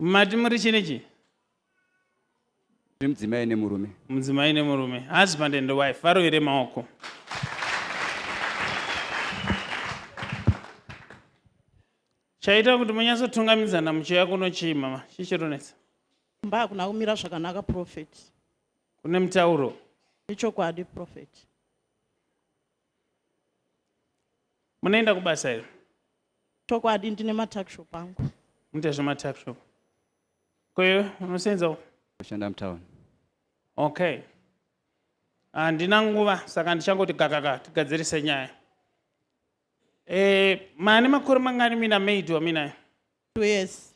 Mati muri chinechi? Mudzimai nemurume. Mudzimai nemurume. Husband and wife. Varovere maoko. Chaita kuti munyatsotungamizana muchiuya kuno chii mama? Chichironetsa. Mba kuna kumira zvakanaka prophet. Kune mutauro. Ichokwadi prophet. Munoenda kubasa here? Chokwadi ndine matakshop angu. Munoita zvematakshop. Kweyo unosenzawo? Kushanda mtown. Okay. Handina nguva saka ndichangoti kakaka tigadzirise nyaya. Mane makore mangani mina maid wamina? 2 years.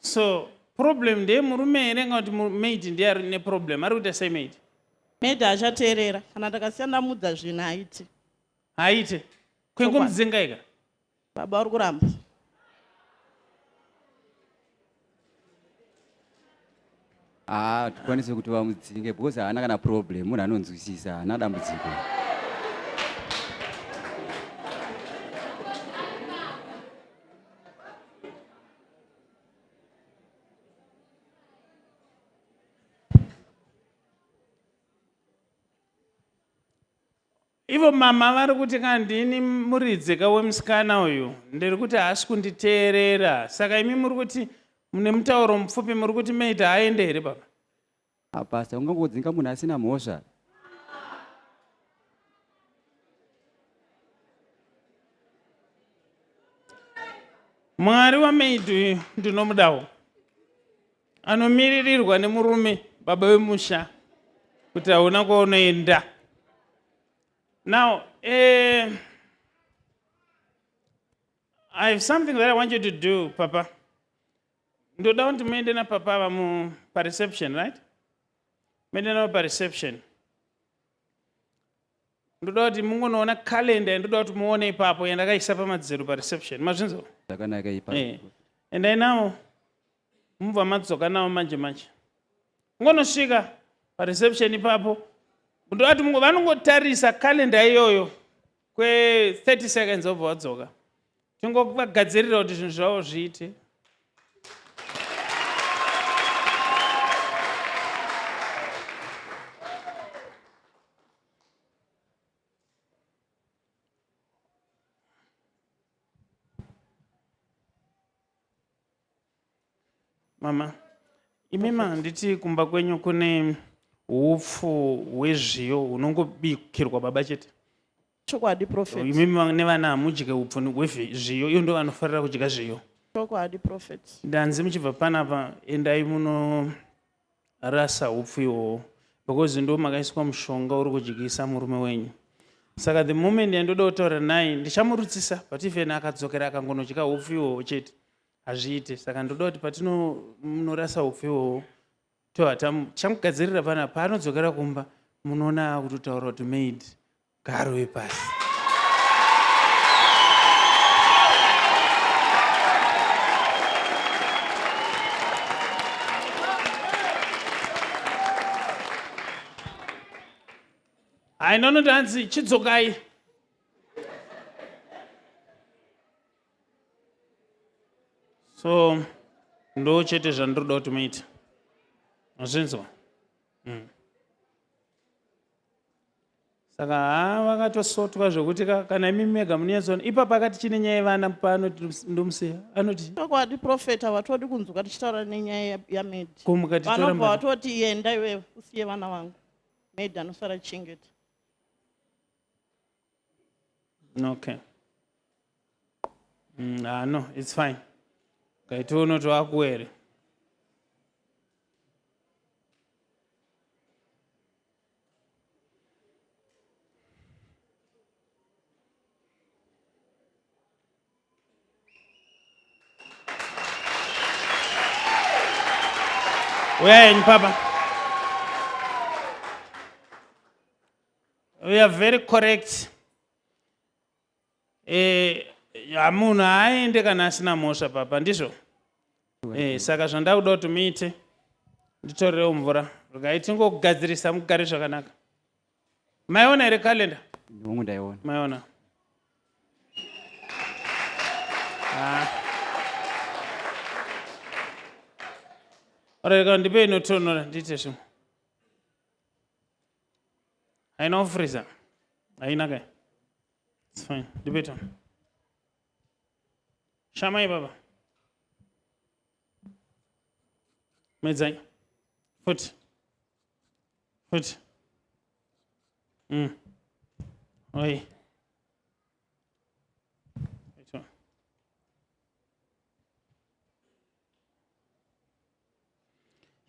So problem ndeye murume here ngati maid ndiye ari ne problem? Ari kuita sei maid? Maid achateerera kana takasiya ndamudza zvinhu haiti. Haite? Kwengomudzengaika? Baba uri kuramba. Tikwanise kuti vamudzinge because haana kana problem, munhu anonzwisisa, haana dambudziko. Ivo mama vari kuti kandini muridzeka wemusikana uyu ndiri kuti haasi kunditeerera, saka imi muri kuti mune mutauro mupfupi muri kuti maid haaende here baba? Pastor, ungangodzinga munhu asina mhosva. Mwari wamaid uyu ndinomudawo, anomiririrwa nemurume baba wemusha kuti hauna kwaunoenda. Now, I have something that I want you to do, Papa. Ndoda kuti muende na papa vamu pa reception, right? Muende navo pa reception. Ndoda kuti mungonoona calendar, ndoda kuti muone ipapo yandakaisa pamadziro pa reception. Mazvinzo? Zvakanaka ipapo. Endai navo mubva madzoka navo manje manje. Mungonosvika pa reception ipapo. Ndoda kuti vanongotarisa calendar iyoyo kwe 30 seconds obva wadzoka. Tingogadzirira kuti zvinhu zvavo zviite. Mama, imima handiti kumba kwenyu kune upfu hwezviyo hunongobikirwa baba chete? Chokwadi prophet. Imimi nevana hamudye upfu hwezviyo, iyo ndo vanofarira kudya zviyo. Chokwadi prophet. Ndanzi muchibva panapa endai munorasa upfu ihwohwo because ndo makaiswa mushonga uri kudyisa murume wenyu. Saka the moment yandoda kutaura naye ndichamurutsisa but even akadzokera akangonodya upfu ihwohwo chete hazviite. Saka ndoda kuti patinonorasa upfu ihwohwo chamugadzirira panapa paanodzokera kumba munoona kutotaura kuti maid garwe pasi. Ainonoti hanzi chidzokai. So ndo chete zvandoda kuti muite. Mazvinzwa? Saka vakatosotwa zvokuti kana imi mega munyatsona ipapo akati chine nyaya yevana pano ndomusiya anoti chokwadi prophet havatodi kunzwa tichitaura nenyaya yamaid. Kumukatitora vanobva vatoti enda iwe usiye vana vangu, maid anosara chingeti. Okay. No, it's fine. Kaitono to akuere. Where are you, Papa? We are very correct. Munhu haaende kana asina mhosva papa, ndizvo? Saka zvandakuda kuti muite nditorewo mvura. Regai tingogadzirisa mugare zvakanaka. Maiona here calendar. Ndongo ndaiona. Maiona. Alright, ndipe inotonora ndite zvimwe. Haina freezer. Haina kai. It's fine. Ndipe tono. Shamai baba. Medzai. Foot. Oi.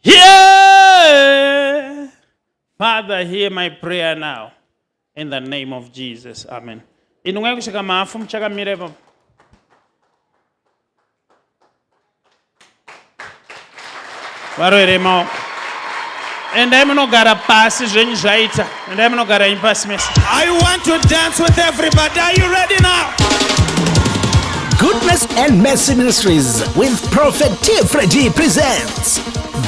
Hear, Father, hear my prayer now. In the name of Jesus. Amen. Inungai kushika maafu mchaka mireba. Varoremao. And I'm not got a passage in Jaita. And I'm not got a impasse message. I want to dance with everybody. Are you ready now? Goodness and Mercy Ministries with Prophet T. Freddy presents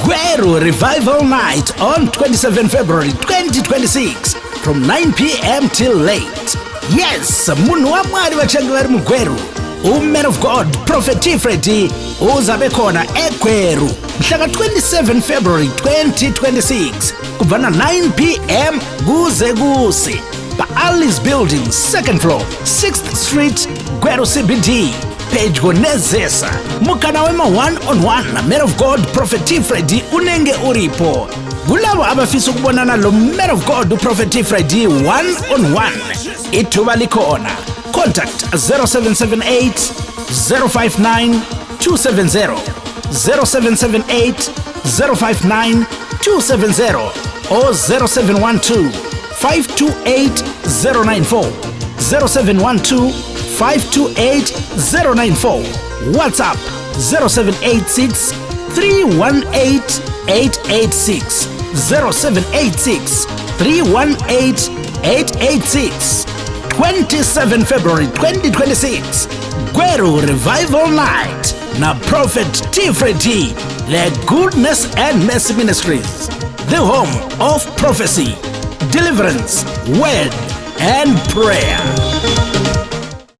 Gweru Revival Night on 27 February 2026 from 9 p.m. till late. Yes, munhu wa Mwari vachange vari mugweru. Man of God, Prophet T. Freddy uzabe khona eGweru mhlaka 27 February 2026 kubva na 9 p.m. kuze kuse Alice Building, 2nd floor, 6th Street, Gweru CBD. Page Gonezesa. Mukana wema one-on-one na Man of God, Prophet T. Freddy unenge uripo. Gulabo abafisa ukubonana lo Man of God, Prophet T. Freddy one-on-one. Ithuba likhona. Contact 0778 059 270 0778 059 270 or 0712 528 094 0712 528 094. WhatsApp 0786 318 886 0786 318 886. 27 February 2026 Gweru Revival Night na Prophet T. Freddy le Goodness and Mercy Ministries, the home of prophecy, deliverance, word and prayer.